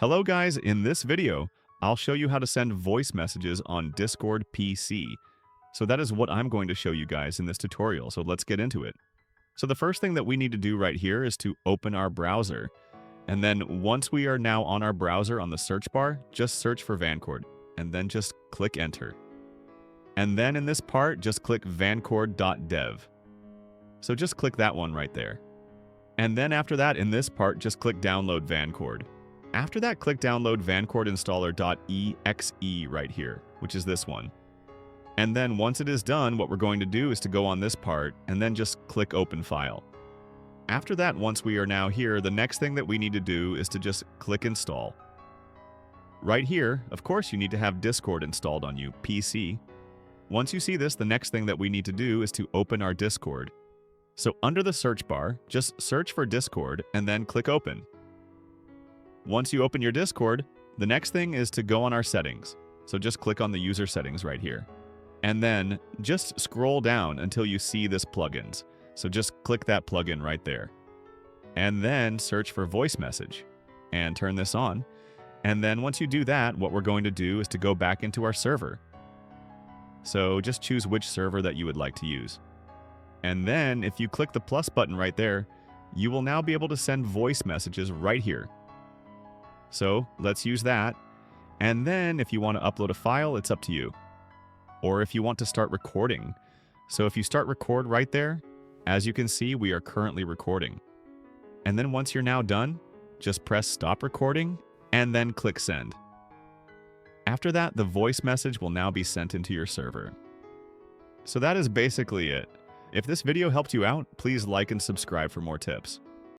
Hello guys, in this video, I'll show you how to send voice messages on Discord PC. So that is what I'm going to show you guys in this tutorial, so let's get into it. So the first thing that we need to do right here is to open our browser. And then once we are now on our browser on the search bar, just search for Vancord, and then just click enter. And then in this part, just click vancord.dev. So just click that one right there. And then after that, in this part, just click download Vancord. After that, click download Vancord installer.exe right here, which is this one. And then once it is done, what we're going to do is to go on this part and then just click open file. After that, once we are now here, the next thing that we need to do is to just click install. Right here, of course, you need to have Discord installed on you, PC. Once you see this, the next thing that we need to do is to open our Discord. So under the search bar, just search for Discord and then click open. Once you open your Discord, the next thing is to go on our settings. So just click on the user settings right here. And then just scroll down until you see this plugins. So just click that plugin right there. And then search for voice message and turn this on. And then once you do that, what we're going to do is to go back into our server. So just choose which server that you would like to use. And then if you click the plus button right there, you will now be able to send voice messages right here. So let's use that. And then if you want to upload a file, it's up to you. Or if you want to start recording. So if you start record right there, as you can see, we are currently recording. And then once you're now done, just press stop recording and then click send. After that, the voice message will now be sent into your server. So that is basically it. If this video helped you out, please like and subscribe for more tips.